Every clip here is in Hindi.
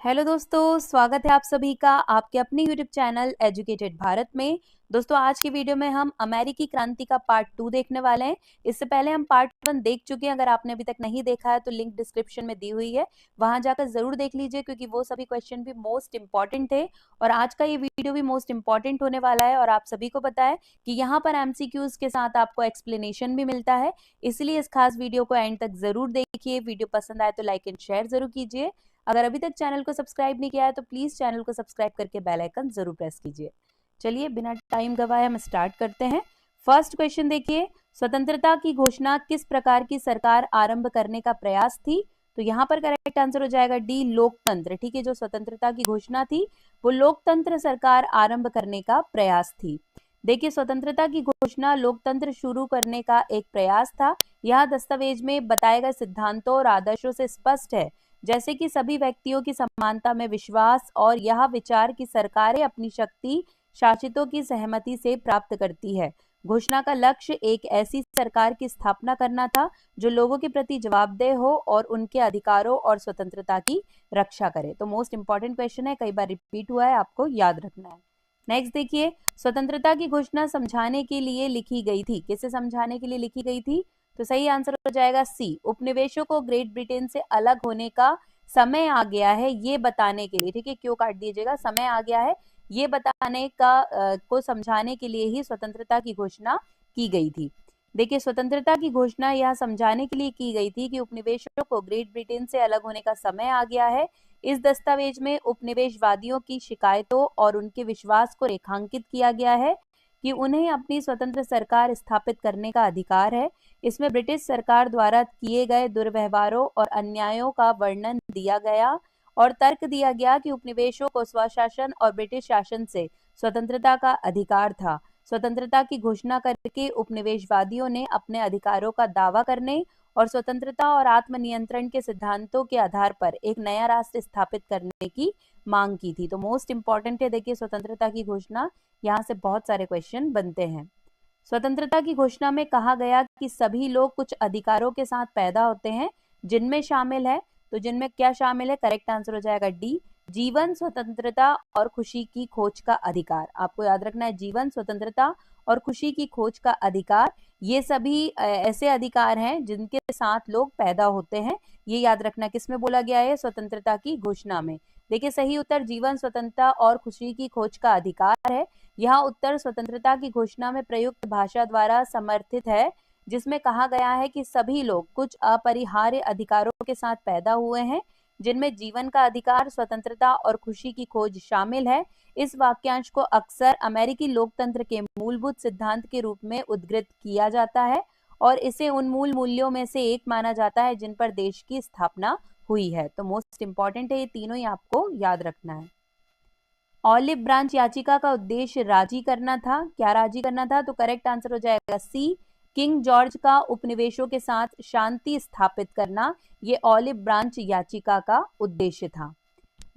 हेलो दोस्तों, स्वागत है आप सभी का आपके अपने यूट्यूब चैनल एजुकेटेड भारत में। दोस्तों, आज की वीडियो में हम अमेरिकी क्रांति का पार्ट 2 देखने वाले हैं। इससे पहले हम पार्ट 1 देख चुके हैं। अगर आपने अभी तक नहीं देखा है तो लिंक डिस्क्रिप्शन में दी हुई है, वहां जाकर जरूर देख लीजिए, क्योंकि वो सभी क्वेश्चन भी मोस्ट इंपॉर्टेंट थे और आज का ये वीडियो भी मोस्ट इंपॉर्टेंट होने वाला है। और आप सभी को पता है कि यहाँ पर एमसीक्यूज के साथ आपको एक्सप्लेनेशन भी मिलता है, इसलिए इस खास वीडियो को एंड तक जरूर देखिए। वीडियो पसंद आए तो लाइक एंड शेयर जरूर कीजिए। अगर अभी तक चैनल को सब्सक्राइब नहीं किया है तो प्लीज चैनल को सब्सक्राइब करके बेल आइकन जरूर प्रेस कीजिए। चलिए बिना टाइम गवाए हम स्टार्ट करते हैं। फर्स्ट क्वेश्चन देखिए, स्वतंत्रता की घोषणा किस प्रकार की सरकार आरंभ करने का प्रयास थी? तो यहाँ पर करेक्ट आंसर हो जाएगा डी, लोकतंत्र। ठीक है, जो स्वतंत्रता की घोषणा थी वो लोकतंत्र सरकार आरंभ करने का प्रयास थी। देखिए, स्वतंत्रता की घोषणा लोकतंत्र शुरू करने का एक प्रयास था। यह दस्तावेज में बताए गए सिद्धांतों और आदर्शों से स्पष्ट है, जैसे कि सभी व्यक्तियों की समानता में विश्वास और यह विचार कि सरकारें अपनी शक्ति शासितों की सहमति से प्राप्त करती है। घोषणा का लक्ष्य एक ऐसी सरकार की स्थापना करना था जो लोगों के प्रति जवाबदेह हो और उनके अधिकारों और स्वतंत्रता की रक्षा करे। तो मोस्ट इंपॉर्टेंट क्वेश्चन है, कई बार रिपीट हुआ है, आपको याद रखना है। नेक्स्ट देखिए, स्वतंत्रता की घोषणा समझाने के लिए लिखी गई थी। किसे समझाने के लिए लिखी गई थी? तो सही आंसर हो जाएगा सी, उपनिवेशों को ग्रेट ब्रिटेन से अलग होने का समय आ गया है ये बताने के लिए। ठीक है, क्यों काट दीजिएगा, समय आ गया है ये बताने का को समझाने के लिए ही स्वतंत्रता की घोषणा की गई थी। देखिए, स्वतंत्रता की घोषणा यह समझाने के लिए की गई थी कि उपनिवेशों को ग्रेट ब्रिटेन से अलग होने का समय आ गया है। इस दस्तावेज में उपनिवेशवादियों की शिकायतों और उनके विश्वास को रेखांकित किया गया है कि उन्हें अपनी स्वतंत्र सरकार स्थापित करने का अधिकार है। इसमें ब्रिटिश सरकार द्वारा किए गए दुर्व्यवहारों और अन्यायों का वर्णन दिया गया और तर्क दिया गया कि उपनिवेशों को स्वशासन और ब्रिटिश शासन से स्वतंत्रता का अधिकार था। स्वतंत्रता की घोषणा करके उपनिवेशवादियों ने अपने अधिकारों का दावा करने और स्वतंत्रता और आत्मनियंत्रण के सिद्धांतों के आधार पर एक नया राष्ट्र स्थापित करने की मांग की थी। तो मोस्ट इंपॉर्टेंट है, देखिए, स्वतंत्रता की घोषणा, यहाँ से बहुत सारे क्वेश्चन बनते हैं। स्वतंत्रता की घोषणा में कहा गया कि सभी लोग कुछ अधिकारों के साथ पैदा होते हैं, जिनमें शामिल है, तो जिनमें क्या शामिल है? करेक्ट आंसर हो जाएगा डी, जीवन, स्वतंत्रता और खुशी की खोज का अधिकार। आपको याद रखना है, जीवन, स्वतंत्रता और खुशी की खोज का अधिकार, ये सभी ऐसे अधिकार हैं जिनके साथ लोग पैदा होते हैं। ये याद रखना, किसमें बोला गया है? स्वतंत्रता की घोषणा में। देखिए, सही उत्तर जीवन, स्वतंत्रता और खुशी की खोज का अधिकार है। यह उत्तर स्वतंत्रता की घोषणा में प्रयुक्त भाषा द्वारा समर्थित है, जिसमें कहा गया है कि सभी लोग कुछ अपरिहार्य अधिकारों के साथ पैदा हुए हैं, जिनमें जीवन का अधिकार, स्वतंत्रता और खुशी की खोज शामिल है। इस वाक्यांश को अक्सर अमेरिकी लोकतंत्र के मूलभूत सिद्धांत के रूप में उद्धृत किया जाता है और इसे उन मूल मूल्यों में से एक माना जाता है जिन पर देश की स्थापना हुई है। तो मोस्ट इंपॉर्टेंट है, ये तीनों ही आपको याद रखना है। ऑलिव ब्रांच याचिका का उद्देश्य राजी करना था। क्या राजी करना था? तो करेक्ट आंसर हो जाएगा सी, किंग जॉर्ज का उपनिवेशों के साथ शांति स्थापित करना। ये ऑलिव ब्रांच याचिका का उद्देश्य था।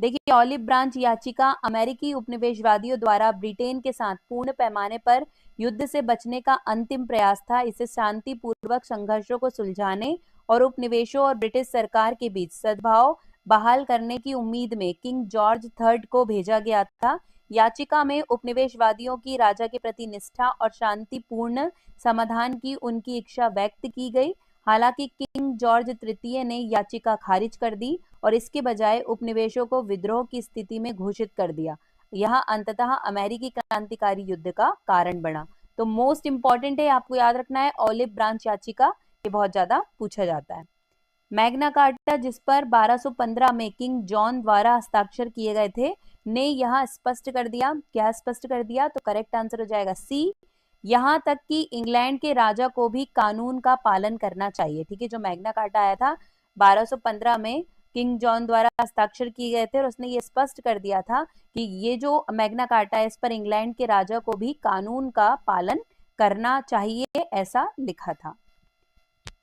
देखिए, ऑलिव ब्रांच याचिका अमेरिकी उपनिवेशवादियों द्वारा ब्रिटेन के साथ पूर्ण पैमाने पर युद्ध से बचने का अंतिम प्रयास था। इसे शांतिपूर्वक संघर्षों को सुलझाने और उपनिवेशों और ब्रिटिश सरकार के बीच सद्भाव बहाल करने की उम्मीद में किंग जॉर्ज थर्ड को भेजा गया था। याचिका में उपनिवेशवादियों की राजा के प्रति निष्ठा और शांतिपूर्ण समाधान की उनकी इच्छा व्यक्त की गई। हालांकि किंग जॉर्ज तृतीय ने याचिका खारिज कर दी और इसके बजाय उपनिवेशों को विद्रोह की स्थिति में घोषित कर दिया। यह अंततः अमेरिकी क्रांतिकारी युद्ध का कारण बना। तो मोस्ट इंपॉर्टेंट है, आपको याद रखना है, ऑलिव ब्रांच याचिका, ये बहुत ज्यादा पूछा जाता है। मैग्ना कार्टा, जिस पर 1215 में किंग जॉन द्वारा हस्ताक्षर किए गए थे, ने यह स्पष्ट कर दिया। क्या स्पष्ट कर दिया? तो करेक्ट आंसर हो जाएगा सी, यहाँ तक कि इंग्लैंड के राजा को भी कानून का पालन करना चाहिए। ठीक है, जो मैग्ना कार्टा आया था 1215 में, किंग जॉन द्वारा हस्ताक्षर किए गए थे और उसने ये स्पष्ट कर दिया था कि ये जो मैग्ना कार्टा है, इस पर इंग्लैंड के राजा को भी कानून का पालन करना चाहिए, ऐसा लिखा था।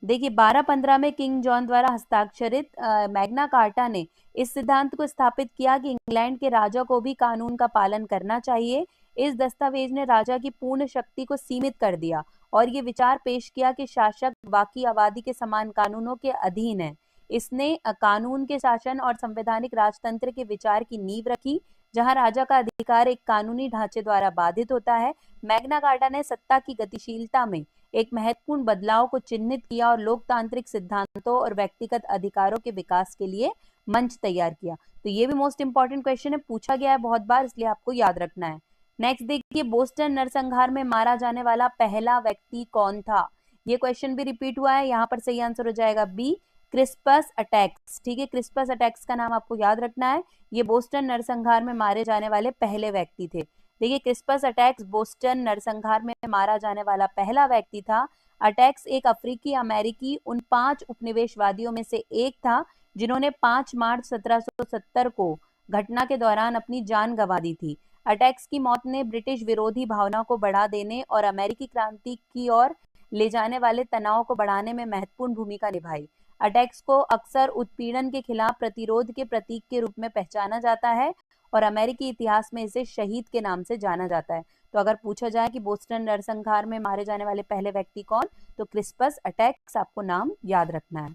देखिए, 1215 में किंग जॉन द्वारा हस्ताक्षरित मैग्ना कार्टा ने इस सिद्धांत को स्थापित किया कि इंग्लैंड के राजा को भी कानून का पालन करना चाहिए। इस दस्तावेज ने राजा की पूर्ण शक्ति को सीमित कर दिया और ये विचार पेश किया कि शासक बाकी आबादी के समान कानूनों के अधीन है। इसने कानून के शासन और संवैधानिक राजतंत्र के विचार की नींव रखी, जहां राजा का अधिकार एक कानूनी ढांचे द्वारा बाधित होता है। मैग्ना कार्टा ने सत्ता की गतिशीलता में एक महत्वपूर्ण बदलाव को चिन्हित किया और लोकतांत्रिक सिद्धांतों और व्यक्तिगत अधिकारों के विकास के लिए मंच तैयार किया। तो ये भी मोस्ट इंपॉर्टेंट क्वेश्चन है, पूछा गया है बहुत बार, इसलिए आपको याद रखना है। नेक्स्ट देखिए, बोस्टन नरसंहार में मारा जाने वाला पहला व्यक्ति कौन था? ये क्वेश्चन भी रिपीट हुआ है, यहाँ पर सही आंसर हो जाएगा बी, क्रिस्पस अटैक्स। ठीक है, क्रिस्पस अटैक्स का नाम आपको याद रखना है। ये बोस्टन नरसंहार में मारे जाने वाले पहले व्यक्ति थे। देखिए, क्रिस्पस अटैक्स बोस्टन नरसंहार में मारा जाने वाला पहला व्यक्ति था। अटैक्स एक अफ्रीकी अमेरिकी उन 5 उपनिवेशवादियों में से एक था जिन्होंने 5 मार्च 1770 को घटना के दौरान अपनी जान गंवा दी थी। अटैक्स की मौत ने ब्रिटिश विरोधी भावना को बढ़ा देने और अमेरिकी क्रांति की ओर ले जाने वाले तनाव को बढ़ाने में महत्वपूर्ण भूमिका निभाई। अटैक्स को अक्सर उत्पीड़न के खिलाफ प्रतिरोध के प्रतीक के रूप में पहचाना जाता है और अमेरिकी इतिहास में इसे शहीद के नाम से जाना जाता है। तो अगर पूछा जाए कि बोस्टन नरसंहार में मारे जाने वाले पहले व्यक्ति कौन, तो क्रिस्पस अटैक्स आपको नाम याद रखना है।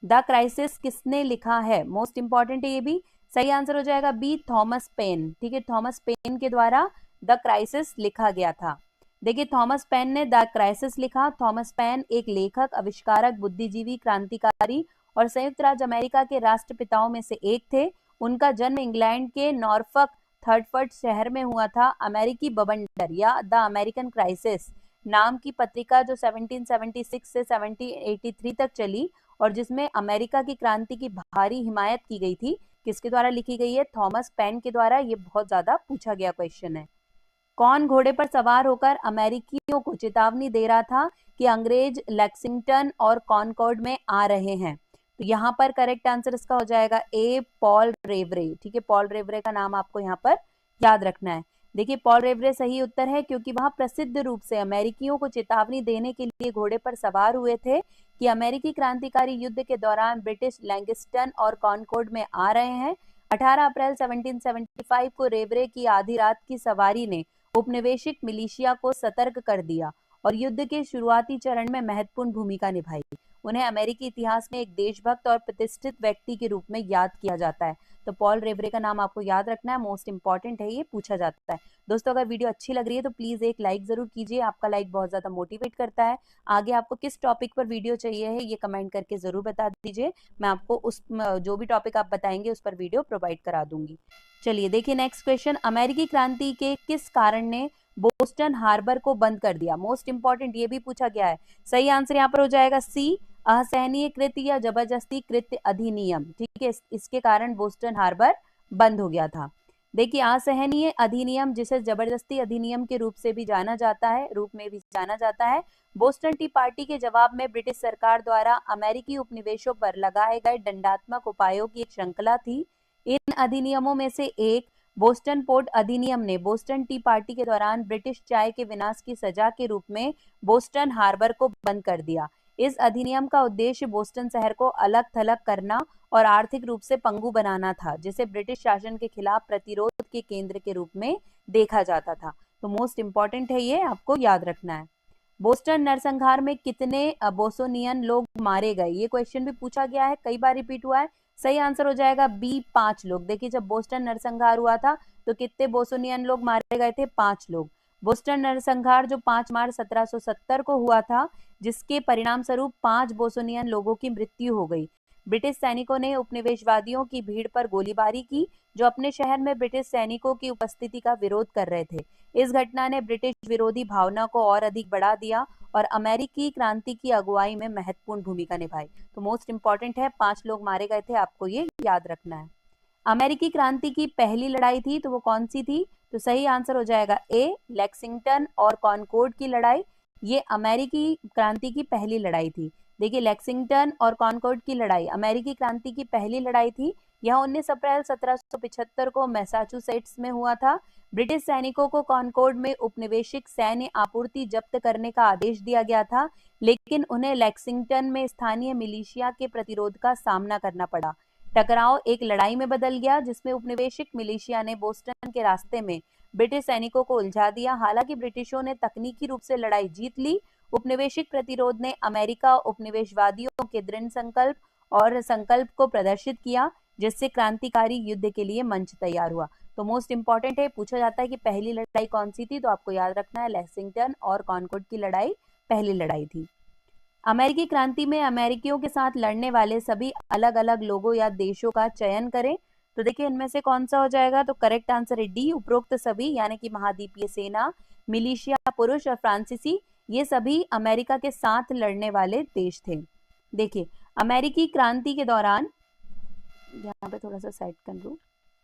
द क्राइसिस किसने लिखा है? मोस्ट इंपॉर्टेंट है ये भी। सही आंसर हो जाएगा बी, थॉमस पेन। ठीक है, थॉमस पेन के द्वारा द क्राइसिस लिखा गया था। देखिए, थॉमस पेन ने द क्राइसिस लिखा। थॉमस पेन एक लेखक, आविष्कारक, बुद्धिजीवी, क्रांतिकारी और संयुक्त राज्य अमेरिका के राष्ट्रपिताओं में से एक थे। उनका जन्म इंग्लैंड के नॉर्फक थर्डफर्ड शहर में हुआ था। अमेरिकी बवंडर या द अमेरिकन क्राइसिस नाम की पत्रिका जो 1776 से 1783 तक चली और जिसमें अमेरिका की क्रांति की भारी हिमायत की गई थी, किसके द्वारा लिखी गई है? थॉमस पेन के द्वारा। ये बहुत ज्यादा पूछा गया क्वेश्चन है। कौन घोड़े पर सवार होकर अमेरिकियों को चेतावनी दे रहा था कि अंग्रेज लेक्सिंगटन और कॉनकॉर्ड में आ रहे हैं? तो यहाँ पर करेक्ट आंसर इसका हो जाएगा ए, पॉल रेवरे। ठीक है, पॉल रेवरे का नाम आपको यहाँ पर याद रखना है। देखिए, पॉल रेवरे सही उत्तर है क्योंकि वह प्रसिद्ध रूप से अमेरिकियों को चेतावनी देने के लिए घोड़े पर सवार हुए थे कि अमेरिकी क्रांतिकारी युद्ध के दौरान ब्रिटिश लैंगिस्टन और कॉनकॉर्ड में आ रहे हैं। 18 अप्रैल 1775 को रेवरे की आधी रात की सवारी ने उपनिवेशिक मिलिशिया को सतर्क कर दिया और युद्ध के शुरुआती चरण में महत्वपूर्ण भूमिका निभाई। उन्हें अमेरिकी इतिहास में एक देशभक्त और प्रतिष्ठित व्यक्ति के रूप में याद किया जाता है। तो पॉल रेवरे का नाम आपको याद रखना है, मोस्ट इंपॉर्टेंट है, ये पूछा जाता है। दोस्तों, अगर वीडियो अच्छी लग रही है तो प्लीज एक लाइक जरूर कीजिए, आपका लाइक बहुत ज्यादा मोटिवेट करता है। आगे आपको किस टॉपिक पर वीडियो चाहिए है ये कमेंट करके जरूर बता दीजिए, मैं आपको उस जो भी टॉपिक आप बताएंगे उस पर वीडियो प्रोवाइड करा दूंगी। चलिए देखिए नेक्स्ट क्वेश्चन, अमेरिकी क्रांति के किस कारण ने बोस्टन हार्बर को बंद कर दिया? मोस्ट इंपॉर्टेंट ये भी पूछा गया है। सही आंसर यहाँ पर हो जाएगा सी, असहनीय कृत्य या जबरदस्ती कृत्य अधिनियम। ठीक है, इसके कारण बोस्टन हार्बर बंद हो गया था। देखिए, असहनीय अधिनियम जिसे जबरदस्ती अधिनियम के रूप में भी जाना जाता है, बोस्टन टी पार्टी के जवाब में ब्रिटिश सरकार द्वारा अमेरिकी उपनिवेशों पर लगाए गए दंडात्मक उपायों की एक श्रृंखला थी। इन अधिनियमों में से एक बोस्टन पोर्ट अधिनियम ने बोस्टन टी पार्टी के दौरान ब्रिटिश चाय के विनाश की सजा के रूप में बोस्टन हार्बर को बंद कर दिया। इस अधिनियम का उद्देश्य बोस्टन शहर को अलग थलग करना और आर्थिक रूप से पंगु बनाना था, जिसे ब्रिटिश शासन के खिलाफ प्रतिरोध के केंद्र के रूप में देखा जाता था। तो मोस्ट इंपॉर्टेंट है, ये आपको याद रखना है। बोस्टन नरसंहार में कितने बोस्टोनियन लोग मारे गए? ये क्वेश्चन भी पूछा गया है, कई बार रिपीट हुआ है। सही आंसर हो जाएगा बी, 5 लोग। देखिए, जब बोस्टन नरसंहार हुआ था तो कितने बोस्टोनियन लोग मारे गए थे? 5 लोग। बोस्टन नरसंहार जो 5 मार्च 1770 को हुआ था, जिसके परिणाम स्वरूप 5 बोस्टोनियन लोगों की मृत्यु हो गई। ब्रिटिश सैनिकों ने उपनिवेशवादियों की भीड़ पर गोलीबारी की जो अपने शहर में ब्रिटिश सैनिकों की उपस्थिति का विरोध कर रहे थे। इस घटना ने ब्रिटिश विरोधी भावना को और अधिक बढ़ा दिया और अमेरिकी क्रांति की अगुवाई में महत्वपूर्ण भूमिका निभाई। तो मोस्ट इंपॉर्टेंट है, 5 लोग मारे गए थे, आपको ये याद रखना है। अमेरिकी क्रांति की पहली लड़ाई थी तो वो कौन सी थी? तो सही आंसर हो जाएगा ए, लेक्सिंगटन और कॉनकॉर्ड की लड़ाई। ये अमेरिकी क्रांति की पहली लड़ाई थी। देखिए, लेक्सिंगटन और कॉनकॉर्ड की लड़ाई अमेरिकी क्रांति की पहली लड़ाई थी। यह 19 अप्रैल 1775 को मैसाचुसेट्स में हुआ था। ब्रिटिश सैनिकों को कॉनकॉर्ड में उपनिवेशिक सैन्य आपूर्ति जब्त करने का आदेश दिया गया था, लेकिन उन्हें लेक्सिंगटन में स्थानीय मिलिशिया के प्रतिरोध का सामना करना पड़ा। टकराव एक लड़ाई में बदल गया जिसमें उपनिवेशिक मिलिशिया ने बोस्टन के रास्ते में ब्रिटिश सैनिकों को उलझा दिया। हालांकि ब्रिटिशों ने तकनीकी रूप से लड़ाई जीत ली। उपनिवेशिक प्रतिरोध ने अमेरिका उपनिवेशवादियों के दृढ़ संकल्प और संकल्प को प्रदर्शित किया, जिससे क्रांतिकारी युद्ध के लिए मंच तैयार हुआ। तो मोस्ट इंपॉर्टेंट है, पूछा जाता है कि पहली लड़ाई कौन सी थी, तो आपको याद रखना है लेक्सिंगटन और कॉनकॉर्ड की लड़ाई पहली लड़ाई थी। अमेरिकी क्रांति में अमेरिकियों के साथ लड़ने वाले सभी अलग अलग लोगों या देशों का चयन करें। तो देखिए इनमें से कौन सा हो जाएगा, तो करेक्ट आंसर है डी, उपरोक्त सभी, यानी कि महाद्वीपीय सेना, मिलिशिया पुरुष और फ्रांसीसी, ये सभी अमेरिका के साथ लड़ने वाले देश थे। देखिए अमेरिकी क्रांति के दौरान, यहाँ पे थोड़ा सा साइड कर लूं,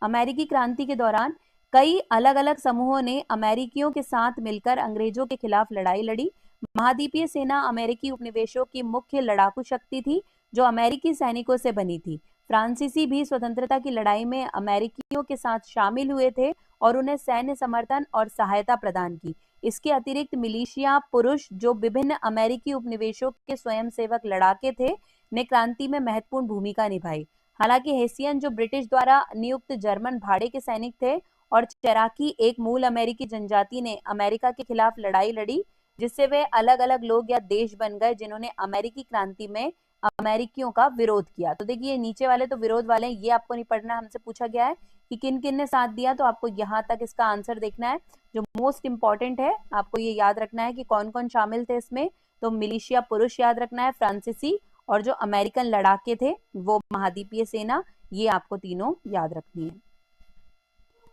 अमेरिकी क्रांति के दौरान कई अलग अलग समूहों ने अमेरिकियों के साथ मिलकर अंग्रेजों के खिलाफ लड़ाई लड़ी। महाद्वीपीय सेना अमेरिकी उपनिवेशों की मुख्य लड़ाकू शक्ति थी, जो अमेरिकी सैनिकों से बनी थी। फ्रांसीसी भी स्वतंत्रता की लड़ाई में अमेरिकियों के साथ शामिल हुए थे और उन्हें सैन्य समर्थन और सहायता प्रदान की। इसके अतिरिक्त मिलिशिया पुरुष, जो विभिन्न अमेरिकी उपनिवेशों के स्वयंसेवक लड़ाके थे, ने क्रांति में महत्वपूर्ण भूमिका निभाई। हालांकि हेसियन, जो ब्रिटिश द्वारा नियुक्त जर्मन भाड़े के सैनिक थे, और चेराकी, एक मूल अमेरिकी जनजाति, ने अमेरिका के खिलाफ लड़ाई लड़ी, जिससे वे अलग अलग लोग या देश बन गए जिन्होंने अमेरिकी क्रांति में अमेरिकियों का विरोध किया। तो देखिए नीचे वाले तो विरोध वाले हैं, ये आपको नहीं पढ़ना, हमसे पूछा गया है कि किन किन ने साथ दिया, तो आपको यहाँ तक इसका आंसर देखना है। जो मोस्ट इंपॉर्टेंट है आपको ये याद रखना है कि कौन कौन शामिल थे इसमें, तो मिलिशिया पुरुष याद रखना है, फ्रांसीसी, और जो अमेरिकन लड़ाके थे वो महाद्वीपीय सेना, ये आपको तीनों याद रखनी है।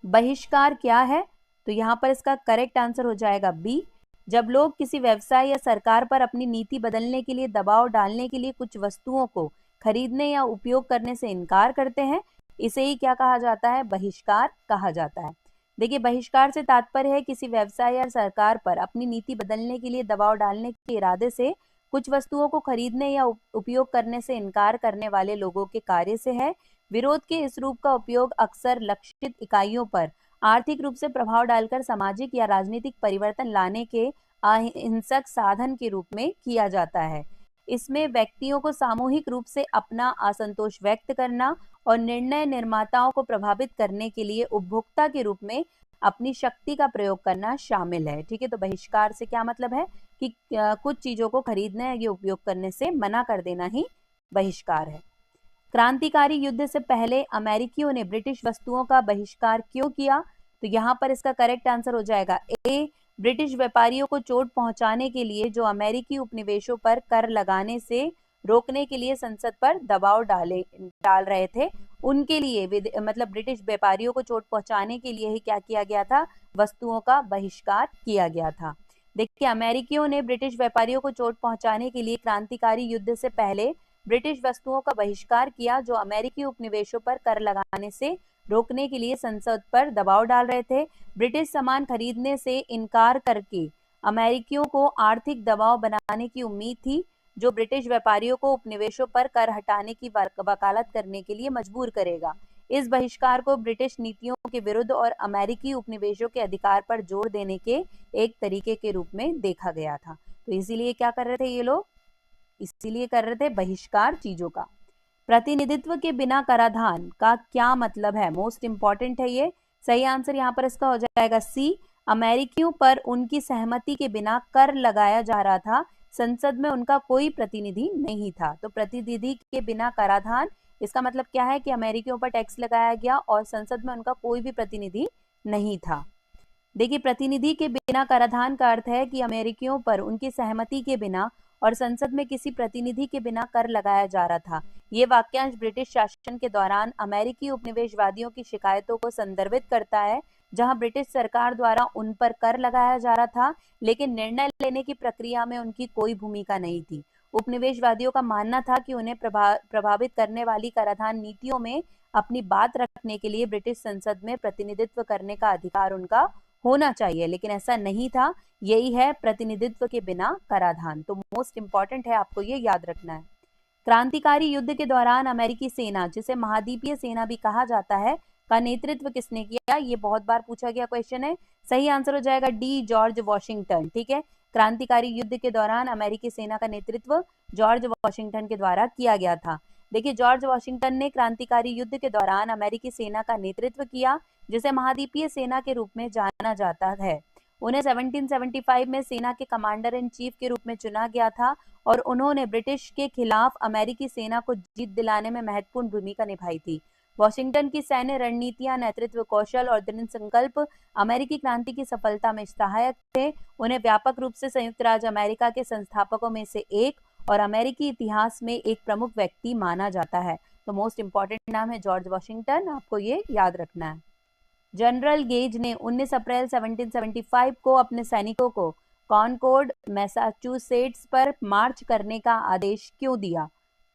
बहिष्कार क्या है, तो यहाँ पर इसका करेक्ट आंसर हो जाएगा बी। जब लोग किसी व्यवसाय या सरकार पर अपनी नीति बदलने के लिए दबाव डालने के लिए कुछ वस्तुओं को खरीदने या उपयोग करने से इनकार करते हैं, इसे ही क्या कहा जाता है, बहिष्कार कहा जाता है। देखिए बहिष्कार से तात्पर्य है किसी व्यवसाय या सरकार पर अपनी नीति बदलने के लिए दबाव डालने के इरादे से कुछ वस्तुओं को खरीदने या उपयोग करने से इनकार करने वाले लोगों के कार्य से है। विरोध के इस रूप का उपयोग अक्सर लक्षित इकाइयों पर आर्थिक रूप से प्रभाव डालकर सामाजिक या राजनीतिक परिवर्तन लाने के अहिंसक साधन के रूप में किया जाता है। इसमें व्यक्तियों को सामूहिक रूप से अपना असंतोष व्यक्त करना और निर्णय निर्माताओं को प्रभावित करने के लिए उपभोक्ता के रूप में अपनी शक्ति का प्रयोग करना शामिल है। ठीक है, तो बहिष्कार से क्या मतलब है कि कुछ चीजों को खरीदने या उपयोग करने से मना कर देना ही बहिष्कार है। क्रांतिकारी युद्ध से पहले अमेरिकियों ने ब्रिटिश वस्तुओं का बहिष्कार क्यों किया, तो यहाँ पर इसका करेक्ट आंसर हो जाएगा ए, ब्रिटिश व्यापारियों को चोट पहुंचाने के लिए जो अमेरिकी उपनिवेशों पर कर लगाने से रोकने के लिए संसद पर दबाव डाल रहे थे, उनके लिए मतलब ब्रिटिश व्यापारियों को चोट पहुंचाने के लिए ही क्या किया गया था, वस्तुओं का बहिष्कार किया गया था। देखिए अमेरिकियों ने ब्रिटिश व्यापारियों को चोट पहुंचाने के लिए क्रांतिकारी युद्ध से पहले ब्रिटिश वस्तुओं का बहिष्कार किया जो अमेरिकी उपनिवेशों पर कर लगाने से रोकने के लिए संसद पर दबाव डाल रहे थे। ब्रिटिश सामान खरीदने से इनकार करके अमेरिकियों को आर्थिक दबाव बनाने की उम्मीद थी, जो ब्रिटिश व्यापारियों को उपनिवेशों पर कर हटाने की वकालत करने के लिए मजबूर करेगा। इस बहिष्कार को ब्रिटिश नीतियों के विरुद्ध और अमेरिकी उपनिवेशों के अधिकार पर जोर देने के एक तरीके के रूप में देखा गया था। तो इसीलिए क्या कर रहे थे ये लोग, इसीलिए कर रहे थे बहिष्कार चीजों का। प्रतिनिधित्व के बिना कराधान का क्या मतलब है, मोस्ट इंपॉर्टेंट है ये। सही आंसर यहाँ पर इसका हो जाएगा सी, अमेरिकियों पर उनकी सहमति के बिना कर लगाया जा रहा था, संसद में उनका कोई प्रतिनिधि नहीं था। तो प्रतिनिधि के बिना कराधान, इसका मतलब क्या है कि अमेरिकियों पर टैक्स लगाया गया और संसद में उनका कोई भी प्रतिनिधि नहीं था। देखिए प्रतिनिधि के बिना कराधान का अर्थ है कि अमेरिकियों पर उनकी सहमति के बिना और संसद में किसी प्रतिनिधि के बिना कर लगाया जा रहा था। ये वाक्यांश ब्रिटिश शासन के दौरान अमेरिकी उपनिवेशवादियों की शिकायतों को संदर्भित करता है, जहां ब्रिटिश सरकार द्वारा उन पर कर लगाया जा रहा था, लेकिन निर्णय लेने की प्रक्रिया में उनकी कोई भूमिका नहीं थी। उपनिवेशवादियों का मानना था कि उन्हें प्रभावित करने वाली कराधान नीतियों में अपनी बात रखने के लिए ब्रिटिश संसद में प्रतिनिधित्व करने का अधिकार उनका होना चाहिए, लेकिन ऐसा नहीं था। यही है प्रतिनिधित्व के बिना कराधान। तो मोस्ट इंपॉर्टेंट है, आपको ये याद रखना है। क्रांतिकारी युद्ध के दौरान अमेरिकी सेना, जिसे महाद्वीपीय सेना भी कहा जाता है, का नेतृत्व किसने किया, ये बहुत बार पूछा गया क्वेश्चन है। सही आंसर हो जाएगा डी, जॉर्ज वॉशिंगटन। ठीक है, क्रांतिकारी युद्ध के दौरान अमेरिकी सेना का नेतृत्व जॉर्ज वॉशिंगटन के द्वारा किया गया था। देखिए जॉर्ज वॉशिंगटन ने क्रांतिकारी युद्ध के दौरान अमेरिकी सेना का नेतृत्व किया, जिसे महाद्वीपीय सेना के रूप में जाना जाता है। उन्हें 1775 में सेना के कमांडर इन चीफ के रूप में चुना गया था और उन्होंने ब्रिटिश के खिलाफ अमेरिकी सेना को जीत दिलाने में महत्वपूर्ण भूमिका निभाई थी। वॉशिंगटन की सैन्य रणनीतियां, नेतृत्व कौशल और दृढ़ संकल्प अमेरिकी क्रांति की सफलता में सहायक थे। उन्हें व्यापक रूप से संयुक्त राज्य अमेरिका के संस्थापकों में से एक और अमेरिकी इतिहास में एक प्रमुख व्यक्ति माना जाता है। तो मोस्ट इंपॉर्टेंट नाम है जॉर्ज वॉशिंगटन, आपको ये याद रखना है। जनरल गेज ने 19 अप्रैल 1775 को अपने सैनिकों को कॉनकॉर्ड, मैसाचुसेट्स पर मार्च करने का आदेश क्यों दिया?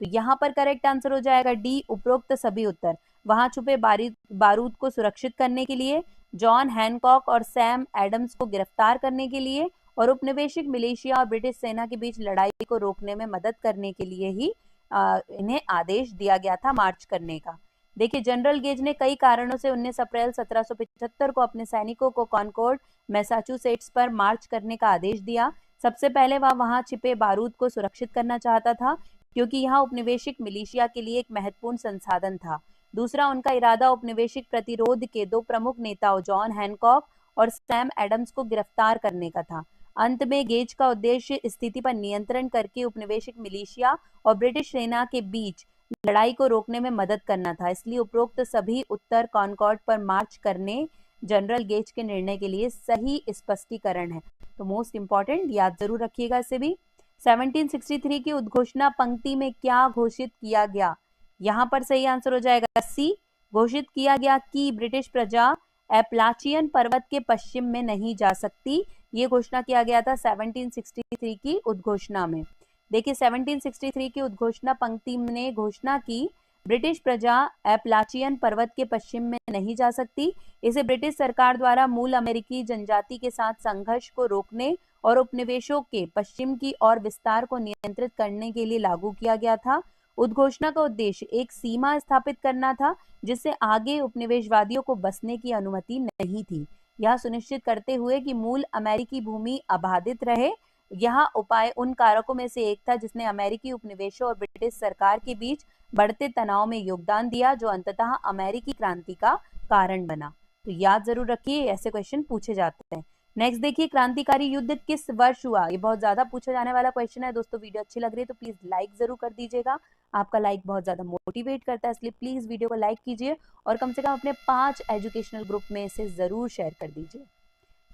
तो यहाँ पर करेक्ट आंसर हो जाएगा डी, उपरोक्त सभी उत्तर। वहां छुपे बारूद को सुरक्षित करने के लिए, जॉन हैनकॉक और सैम एडम्स को गिरफ्तार करने के लिए, और उपनिवेशिक मिलिशिया और ब्रिटिश सेना के बीच लड़ाई को रोकने में मदद करने के लिए ही इन्हें आदेश दिया गया था मार्च करने का। देखिए, जनरल गेज ने कई कारणों से 19 अप्रैल 1775 को अपने सैनिकों को कॉनकॉर्ड, मैसाचुसेट्स पर मार्च करने का आदेश दिया। सबसे पहले वह वहां छिपे बारूद को सुरक्षित करना चाहता था, क्योंकि यह उपनिवेशिक मिलिशिया के लिए एक महत्वपूर्ण संसाधन था। दूसरा, उनका इरादा उपनिवेशिक प्रतिरोध के दो प्रमुख नेताओं जॉन हैनकॉक और सैम एडम्स को गिरफ्तार करने का था। अंत में गेज का उद्देश्य स्थिति पर नियंत्रण करके उपनिवेशिक मिलिशिया और ब्रिटिश सेना के बीच लड़ाई को रोकने में मदद करना था। इसलिए उपरोक्त सभी उत्तर कॉनकॉर्ड पर मार्च करने जनरल गेज के निर्णय के लिए सही स्पष्टीकरण है। तो मोस्ट इंपॉर्टेंट याद जरूर रखिएगा इसे भी। 1763 की उद्घोषणा पंक्ति में क्या घोषित किया गया? यहाँ पर सही आंसर हो जाएगा सी, घोषित किया गया कि ब्रिटिश प्रजा एप्लाचियन पर्वत के पश्चिम में नहीं जा सकती। ये घोषणा किया गया था 1763 की उद्घोषणा में। देखिए, 1763 की उद्घोषणा पंक्ति ने घोषणा की ब्रिटिश प्रजा एप्लाचियन पर्वत के पश्चिम में नहीं जा सकती। इसे ब्रिटिश सरकार द्वारा मूल अमेरिकी जनजाति के साथ संघर्ष को रोकने और उपनिवेशों के पश्चिम की ओर विस्तार को नियंत्रित करने के लिए लागू किया गया था। उद्घोषणा का उद्देश्य एक सीमा स्थापित करना था, जिससे आगे उपनिवेशवादियों को बसने की अनुमति नहीं थी। यह सुनिश्चित करते हुए कि मूल अमेरिकी भूमि अबाधित रहे। यह उपाय उन कारकों में से एक था जिसने अमेरिकी उपनिवेशों और ब्रिटिश सरकार के बीच बढ़ते तनाव में योगदान दिया, जो अंततः अमेरिकी क्रांति का कारण बना। तो याद जरूर रखिए, ऐसे क्वेश्चन पूछे जाते हैं। नेक्स्ट देखिए, क्रांतिकारी युद्ध किस वर्ष हुआ? ये बहुत ज्यादा पूछा जाने वाला क्वेश्चन है दोस्तों। वीडियो अच्छी लग रही है तो प्लीज लाइक जरूर कर दीजिएगा। आपका लाइक बहुत ज्यादा मोटिवेट करता है, इसलिए प्लीज वीडियो को लाइक कीजिए और कम से कम अपने 5 एजुकेशनल ग्रुप में इसे जरूर शेयर कर दीजिए।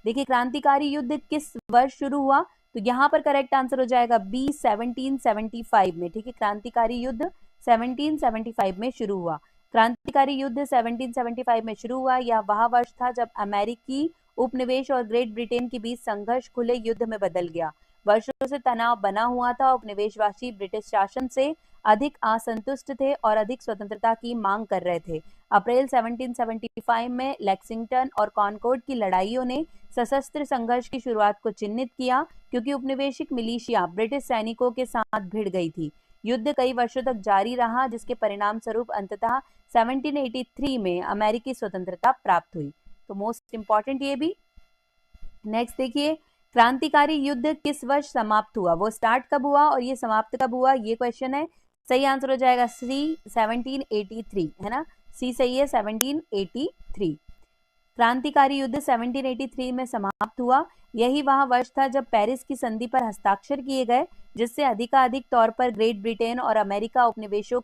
देखिए, क्रांतिकारी युद्ध किस वर्ष शुरू हुआ? तो यहाँ पर करेक्ट आंसर हो जाएगा बी, 1775 में। ठीक है, क्रांतिकारी युद्ध 1775 में शुरू हुआ। क्रांतिकारी युद्ध 1775 में शुरू हुआ। यह वह वर्ष था जब अमेरिकी उपनिवेश और ग्रेट ब्रिटेन के बीच संघर्ष खुले युद्ध में बदल गया। वर्षों से तनाव बना हुआ था। उपनिवेशवासी ब्रिटिश शासन से अधिक असंतुष्ट थे और अधिक स्वतंत्रता की मांग कर रहे थे। अप्रैल 1775 में लेक्सिंगटन और कॉनकॉर्ड की लड़ाइयों ने सशस्त्र संघर्ष की शुरुआत को चिन्हित किया, क्योंकि उपनिवेशिक मिलिशिया ब्रिटिश सैनिकों के साथ भिड़ गई थी। युद्ध कई वर्षों तक जारी रहा, जिसके परिणाम स्वरूप अंततः 1783 में अमेरिकी स्वतंत्रता प्राप्त हुई। तो मोस्ट इंपॉर्टेंट ये भी। नेक्स्ट देखिए, क्रांतिकारी युद्ध किस वर्ष समाप्त हुआ? वो स्टार्ट कब हुआ और ये समाप्त कब हुआ, ये क्वेश्चन है। सही आंसर हो जाएगा सी, 1783, है ना। सी सही है, 1783। क्रांतिकारी युद्ध 1783 में समाप्त हुआ। यही वह वर्ष था जब पेरिस की संधि पर हस्ताक्षर किए गए, जिससे अधिकाधिक तौर पर ग्रेट ब्रिटेन और अमेरिका उपनिवेशों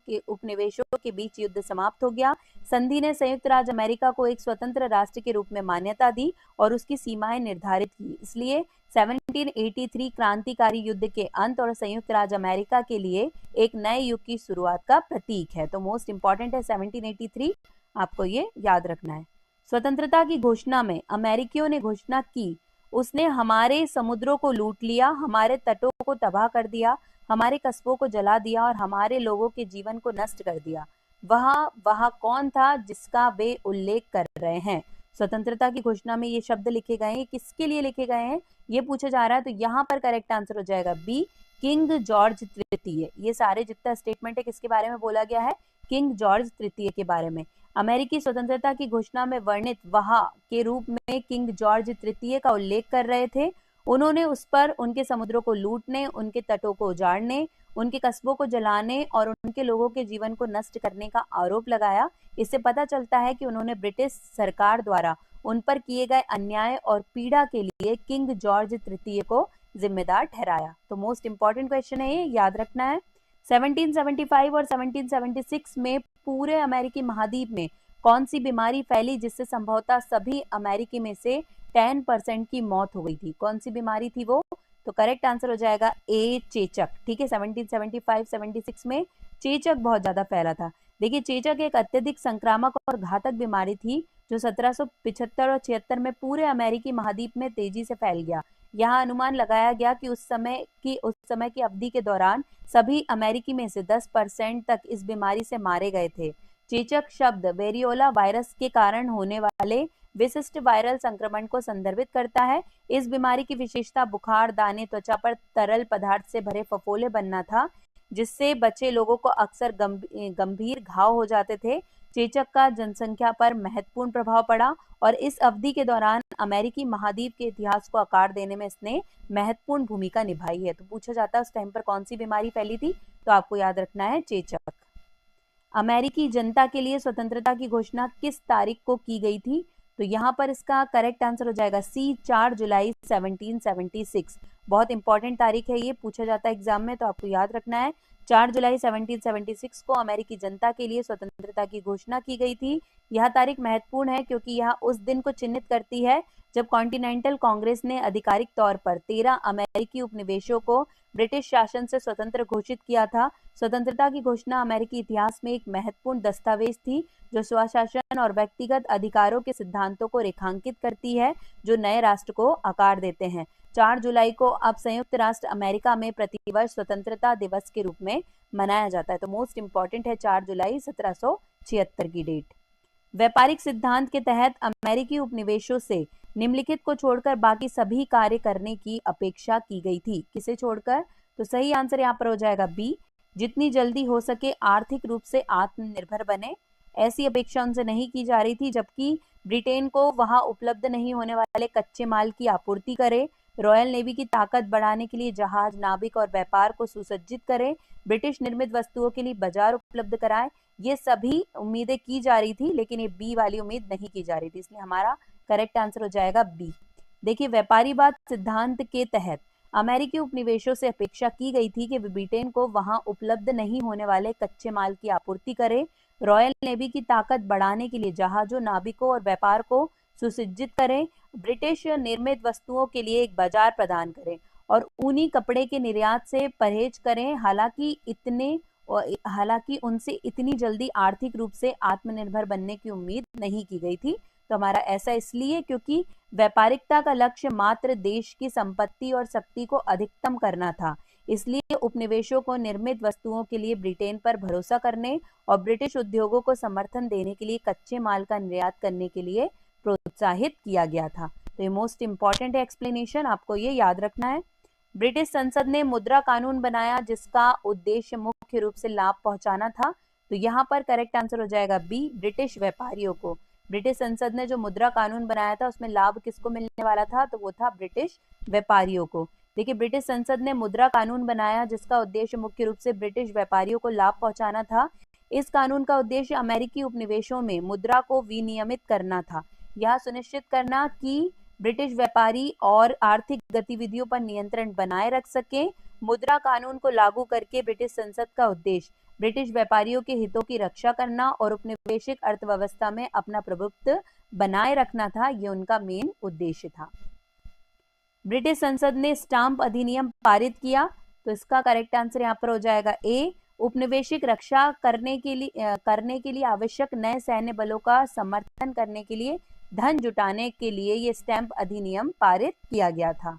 के बीच युद्ध समाप्त हो गया। संधि ने संयुक्त राज्य अमेरिका को एक स्वतंत्र राष्ट्र के रूप में मान्यता दी और उसकी सीमाएं निर्धारित की। इसलिए 1783 क्रांतिकारी युद्ध के अंत और संयुक्त राज्य अमेरिका के लिए एक नए युग की शुरुआत का प्रतीक है। तो मोस्ट इंपॉर्टेंट है 1783, आपको ये याद रखना है। स्वतंत्रता की घोषणा में अमेरिकियों ने घोषणा की, उसने हमारे समुद्रों को लूट लिया, हमारे तटों को तबाह कर दिया, हमारे कस्बों को जला दिया और हमारे लोगों के जीवन को नष्ट कर दिया। वह कौन था जिसका वे उल्लेख कर रहे हैं? स्वतंत्रता की घोषणा में ये शब्द लिखे गए हैं, किसके लिए लिखे गए हैं ये पूछा जा रहा है। तो यहाँ पर करेक्ट आंसर हो जाएगा बी, किंग जॉर्ज तृतीय। ये सारे जितना स्टेटमेंट है किसके बारे में बोला गया है? किंग जॉर्ज तृतीय के बारे में। अमेरिकी स्वतंत्रता की घोषणा में वर्णित वहा के रूप में किंग जॉर्ज तृतीय का उल्लेख कर रहे थे। उन्होंने उस पर उनके समुद्रों को लूटने, उनके तटों को उजाड़ने, उनके कस्बों को जलाने और उनके लोगों के जीवन को नष्ट करने का आरोप लगाया। इससे पता चलता है कि उन्होंने ब्रिटिश सरकार द्वारा उन पर किए गए अन्याय और पीड़ा के लिए किंग जॉर्ज तृतीय को जिम्मेदार ठहराया। तो मोस्ट इंपॉर्टेंट क्वेश्चन है ये, याद रखना है। 1775 और 1776 में पूरे अमेरिकी महाद्वीप में कौन सी बीमारी फैली जिससे संभवतः सभी अमेरिकी में से 10% की मौत हो गई थी? कौन सी बीमारी थी वो? तो करेक्ट आंसर हो जाएगा ए, चेचक। ठीक है, 1775-76 में चेचक बहुत ज्यादा फैला था। देखिए, चेचक एक अत्यधिक संक्रामक और घातक बीमारी थी जो 1775 और 76 में पूरे अमेरिकी महाद्वीप में तेजी से फैल गया। यहाँ अनुमान लगाया गया कि उस समय की अवधि के दौरान सभी अमेरिकी में से 10% तक इस बीमारी से मारे गए थे। चेचक शब्द वेरियोला वायरस के कारण होने वाले विशिष्ट वायरल संक्रमण को संदर्भित करता है। इस बीमारी की विशेषता बुखार, दाने, त्वचा पर तरल पदार्थ से भरे फफोले बनना था, जिससे बचे लोगों को अक्सर गंभीर घाव हो जाते थे। चेचक का जनसंख्या पर महत्वपूर्ण प्रभाव पड़ा और इस अवधि के दौरान अमेरिकी महाद्वीप के इतिहास को आकार देने में इसने महत्वपूर्ण भूमिका निभाई है। तो पूछा जाता है उस टाइम पर कौन सी बीमारी फैली थी, तो आपको याद रखना है चेचक। अमेरिकी जनता के लिए स्वतंत्रता की घोषणा किस तारीख को की गई थी? तो यहाँ पर इसका करेक्ट आंसर हो जाएगा सी, 4 जुलाई 1776। बहुत इंपॉर्टेंट तारीख है ये, पूछा जाता है एग्जाम में, तो आपको याद रखना है। 4 जुलाई 1776 को अमेरिकी जनता के लिए स्वतंत्रता की घोषणा की गई थी। यह तारीख महत्वपूर्ण है क्योंकि यह उस दिन को चिन्हित करती है जब कॉन्टिनेंटल कांग्रेस ने आधिकारिक तौर पर 13 अमेरिकी उपनिवेशों को ब्रिटिश शासन से स्वतंत्र घोषित किया था। स्वतंत्रता की घोषणा अमेरिकी इतिहास में एक महत्वपूर्ण दस्तावेज थी जो स्वशासन और व्यक्तिगत अधिकारों के सिद्धांतों को रेखांकित करती है जो नए राष्ट्र को आकार देते हैं। 4 जुलाई को अब संयुक्त राष्ट्र अमेरिका में प्रतिवर्ष स्वतंत्रता दिवस के रूप में मनाया जाता है। तो मोस्ट इंपॉर्टेंट है 4 जुलाई 1776 की डेट। व्यापारिक सिद्धांत के तहत अमेरिकी उपनिवेशों से निम्नलिखित को छोड़कर बाकी सभी कार्य करने की अपेक्षा की गई थी। किसे छोड़कर? तो सही आंसर यहाँ पर हो जाएगा बी, जितनी जल्दी हो सके आर्थिक रूप से आत्मनिर्भर बने, ऐसी अपेक्षा उनसे नहीं की जा रही थी। जबकि ब्रिटेन को वहां उपलब्ध नहीं होने वाले कच्चे माल की आपूर्ति करे, रॉयल नेवी की ताकत बढ़ाने के लिए जहाज, नाविक और व्यापार को सुसज्जित करे, ब्रिटिश निर्मित वस्तुओं के लिए बाजार उपलब्ध कराए, ये सभी उम्मीदें की जा रही थी, लेकिन ये बी वाली उम्मीद नहीं की जा रही थी, इसलिए हमारा करेक्ट आंसर हो जाएगा बी। देखिए, व्यापारीवाद सिद्धांत के तहत अमेरिकी उपनिवेशों से अपेक्षा की गई थी कि वे ब्रिटेन को वहां उपलब्ध नहीं होने वाले कच्चे माल की आपूर्ति करे, रॉयल नेवी की ताकत बढ़ाने के लिए जहाजों, नाविकों और व्यापार को सुसज्जित करें, ब्रिटिश निर्मित वस्तुओं के लिए एक बाजार प्रदान करें और ऊनी कपड़े के निर्यात से परहेज करें। हालांकि उनसे इतनी जल्दी आर्थिक रूप से आत्मनिर्भर बनने की उम्मीद नहीं की गई थी। तो हमारा ऐसा इसलिए क्योंकि व्यापारिकता का लक्ष्य मात्र देश की संपत्ति और शक्ति को अधिकतम करना था। इसलिए उपनिवेशों को निर्मित वस्तुओं के लिए ब्रिटेन पर भरोसा करने और ब्रिटिश उद्योगों को समर्थन देने के लिए कच्चे माल का निर्यात करने के लिए प्रोत्साहित किया गया था। तो ये मोस्ट इंपॉर्टेंट है एक्सप्लेनेशन, आपको ये याद रखना है। ब्रिटिश संसद ने मुद्रा कानून बनाया जिसका उद्देश्य मुख्य रूप से लाभ पहुंचाना था। तो यहाँ पर करेक्ट आंसर हो जाएगा बी, ब्रिटिश व्यापारियों को। ब्रिटिश संसद ने जो मुद्रा कानून बनाया था उसमें लाभ किसको मिलने वाला था? तो वो था ब्रिटिश व्यापारियों को। देखिए, ब्रिटिश संसद ने मुद्रा कानून बनाया जिसका उद्देश्य मुख्य रूप से ब्रिटिश व्यापारियों को लाभ पहुंचाना था। इस कानून का उद्देश्य अमेरिकी उपनिवेशों में मुद्रा को विनियमित करना था, यह सुनिश्चित करना कि ब्रिटिश व्यापारी और आर्थिक गतिविधियों पर नियंत्रण बनाए रख सके। मुद्रा कानून को लागू करके ब्रिटिश संसद का उद्देश्य ब्रिटिश व्यापारियों के हितों की रक्षा करना और उपनिवेशिक अर्थव्यवस्था में अपना प्रभुत्व बनाए रखना था, ये उनका मेन उद्देश्य था। ब्रिटिश संसद ने स्टाम्प अधिनियम पारित किया, तो इसका करेक्ट आंसर यहाँ पर हो जाएगा ए, उपनिवेशिक रक्षा करने के लिए आवश्यक नए सैन्य बलों का समर्थन करने के लिए धन जुटाने के लिए ये स्टैंप अधिनियम पारित किया गया था।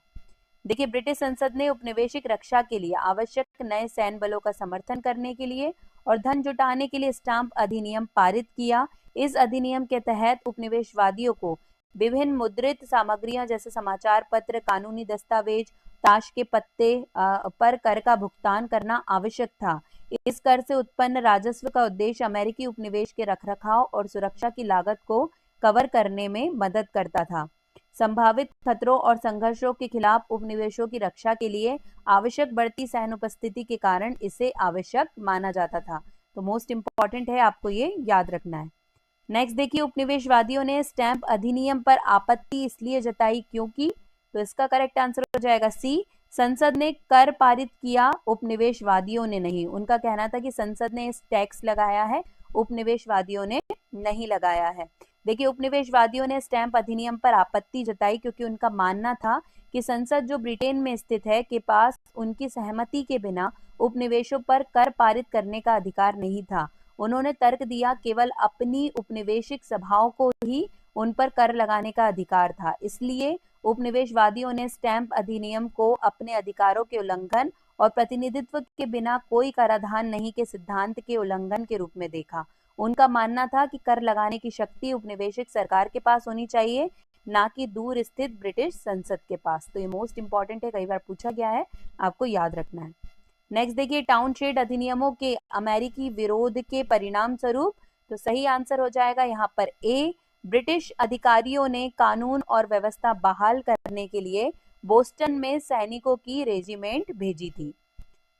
देखिए, ब्रिटिश संसद ने उपनिवेशिक रक्षा के लिए आवश्यक नए सैन्य बलों का समर्थन करने के लिए और धन जुटाने के लिए स्टाम्प अधिनियम पारित किया। इस अधिनियम के तहत उपनिवेशवादियों को विभिन्न मुद्रित सामग्रियां जैसे समाचार पत्र, कानूनी दस्तावेज, ताश के पत्ते पर कर का भुगतान करना आवश्यक था। इस कर से उत्पन्न राजस्व का उद्देश्य अमेरिकी उपनिवेश के रखरखाव और सुरक्षा की लागत को कवर करने में मदद करता था। संभावित खतरों और संघर्षों के खिलाफ उपनिवेशों की रक्षा के लिए आवश्यक बढ़ती सैन्य उपस्थिति के कारण इसे आवश्यक माना जाता था। तो मोस्ट इंपॉर्टेंट है, आपको ये याद रखना है। नेक्स्ट देखिए, उपनिवेशवादियों ने स्टैंप अधिनियम पर आपत्ति इसलिए जताई क्योंकि, तो इसका करेक्ट आंसर हो जाएगा सी, संसद ने कर पारित किया, उपनिवेशवादियों ने नहीं। उनका कहना था कि संसद ने इस टैक्स लगाया है, उपनिवेशवादियों ने नहीं लगाया है। देखिए, उपनिवेशवादियों ने स्टैंप अधिनियम पर आपत्ति जताई क्योंकि उनका मानना था कि संसद जो ब्रिटेन में स्थित है के पास उनकी सहमति के बिना उपनिवेशों पर कर पारित करने का अधिकार नहीं था। उन्होंने तर्क दिया केवल अपनी उपनिवेशिक सभाओं को ही उन पर कर लगाने का अधिकार था। इसलिए उपनिवेशवादियों ने स्टैंप अधिनियम को अपने अधिकारों के उल्लंघन और प्रतिनिधित्व के बिना कोई कराधान नहीं के सिद्धांत के उल्लंघन के रूप में देखा। उनका मानना था कि कर लगाने की शक्ति उपनिवेशिक सरकार के पास होनी चाहिए, ना कि दूर स्थित ब्रिटिश संसद के पास। तो ये मोस्ट इंपॉर्टेंट है, कई बार पूछा गया है, आपको याद रखना है। नेक्स्ट देखिए, टाउनशेड अधिनियमों के अमेरिकी विरोध के परिणाम स्वरूप, तो सही आंसर हो जाएगा यहाँ पर ए। ब्रिटिश अधिकारियों ने कानून और व्यवस्था बहाल करने के लिए बोस्टन में सैनिकों की रेजिमेंट भेजी थी।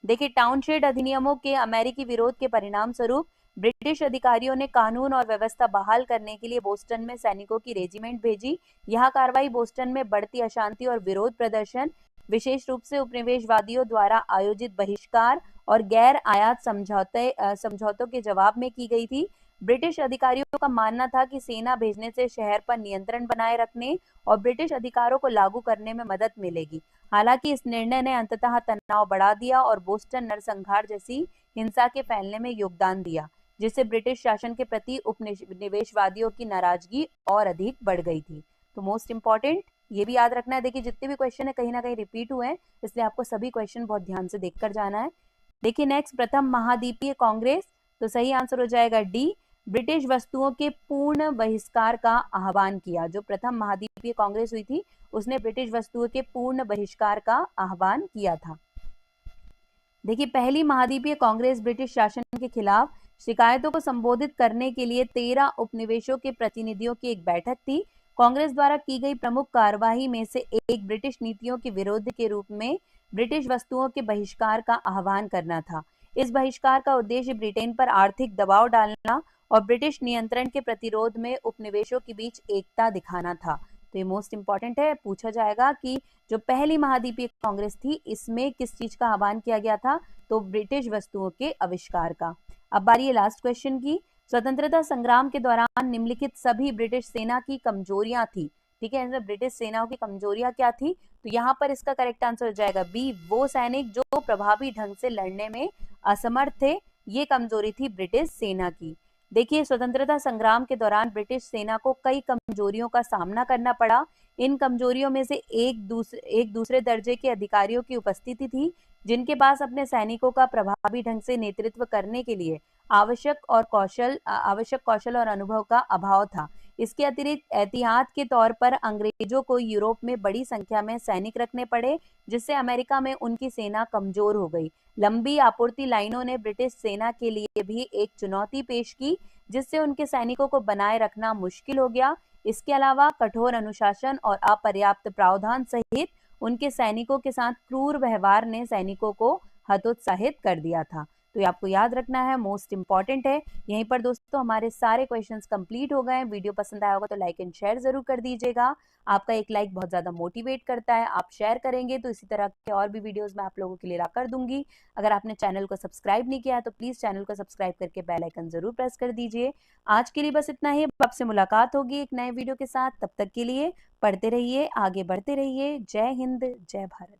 देखिए, टाउनशेड अधिनियमों के अमेरिकी विरोध के परिणाम स्वरूप ब्रिटिश अधिकारियों ने कानून और व्यवस्था बहाल करने के लिए बोस्टन में सैनिकों की रेजिमेंट भेजी। यह कार्रवाई बोस्टन में बढ़ती अशांति और विरोध प्रदर्शन, विशेष रूप से उपनिवेशवादियों द्वारा आयोजित बहिष्कार और गैर आयात समझौतों के जवाब में की गई थी। ब्रिटिश अधिकारियों का मानना था कि सेना भेजने से शहर पर नियंत्रण बनाए रखने और ब्रिटिश अधिकारों को लागू करने में मदद मिलेगी। हालांकि इस निर्णय ने अंततः तनाव बढ़ा दिया और बोस्टन नरसंहार जैसी हिंसा के फैलने में योगदान दिया, जिससे ब्रिटिश शासन के प्रति उपनिवेशवादियों की नाराजगी और अधिक बढ़ गई थी। तो मोस्ट इंपॉर्टेंट ये भी याद रखना है। देखिए, जितने भी क्वेश्चन है कहीं ना कहीं रिपीट हुए हैं, इसलिए आपको सभी क्वेश्चन बहुत ध्यान से देखकर जाना है। देखिए, नेक्स्ट, प्रथम महाद्वीपीय कांग्रेस, तो सही आंसर हो जाएगा डी। ब्रिटिश वस्तुओं के पूर्ण बहिष्कार का आह्वान किया। जो प्रथम महाद्वीपीय कांग्रेस हुई थी, उसने ब्रिटिश वस्तुओं के पूर्ण बहिष्कार का आह्वान किया था। देखिए, पहली महाद्वीपीय कांग्रेस ब्रिटिश शासन के खिलाफ शिकायतों को संबोधित करने के लिए 13 उपनिवेशों के प्रतिनिधियों की एक बैठक थी। कांग्रेस द्वारा की गई प्रमुख कार्यवाही में से एक ब्रिटिश नीतियों के विरोध के रूप में ब्रिटिश वस्तुओं के बहिष्कार का आह्वान करना था। इस बहिष्कार का उद्देश्य ब्रिटेन पर आर्थिक दबाव डालना और ब्रिटिश नियंत्रण के प्रतिरोध में उपनिवेशों के बीच एकता दिखाना था। तो ये मोस्ट इंपॉर्टेंट है, पूछा जाएगा कि जो पहली महाद्वीपीय कांग्रेस थी, इसमें किस चीज का आह्वान किया गया था? तो ब्रिटिश वस्तुओं के आविष्कार का। अब बारी है लास्ट क्वेश्चन की। स्वतंत्रता संग्राम के दौरान निम्नलिखित सभी ब्रिटिश सेना की कमजोरियां थी। ठीक है, ब्रिटिश सेनाओं की कमजोरियां क्या थी? तो यहाँ पर इसका करेक्ट आंसर हो जाएगा बी, वो सैनिक जो प्रभावी ढंग से लड़ने में असमर्थ थे। ये कमजोरी थी ब्रिटिश सेना की। देखिए, स्वतंत्रता संग्राम के दौरान ब्रिटिश सेना को कई कमजोरियों का सामना करना पड़ा। इन कमजोरियों में से एक दूसरे दर्जे के अधिकारियों की उपस्थिति थी, जिनके पास अपने सैनिकों का प्रभावी ढंग से नेतृत्व करने के लिए आवश्यक कौशल और अनुभव का अभाव था। इसके अतिरिक्त एहतियात के तौर पर अंग्रेजों को यूरोप में बड़ी संख्या में सैनिक रखने पड़े, जिससे अमेरिका में उनकी सेना कमजोर हो गई। लंबी आपूर्ति लाइनों ने ब्रिटिश सेना के लिए भी एक चुनौती पेश की, जिससे उनके सैनिकों को बनाए रखना मुश्किल हो गया। इसके अलावा कठोर अनुशासन और अपर्याप्त प्रावधान सहित उनके सैनिकों के साथ क्रूर व्यवहार ने सैनिकों को हतोत्साहित कर दिया था। तो ये आपको याद रखना है, मोस्ट इंपॉर्टेंट है। यहीं पर दोस्तों हमारे सारे क्वेश्चंस कंप्लीट हो गए। वीडियो पसंद आया होगा तो लाइक एंड शेयर जरूर कर दीजिएगा। आपका एक लाइक बहुत ज्यादा मोटिवेट करता है। आप शेयर करेंगे तो इसी तरह के और भी वीडियोस मैं आप लोगों के लिए ला कर दूंगी। अगर आपने चैनल को सब्सक्राइब नहीं किया है तो प्लीज चैनल को सब्सक्राइब करके बेल आइकन जरूर प्रेस कर दीजिए। आज के लिए बस इतना ही। आपसे मुलाकात होगी एक नए वीडियो के साथ। तब तक के लिए पढ़ते रहिए, आगे बढ़ते रहिए। जय हिंद, जय भारत।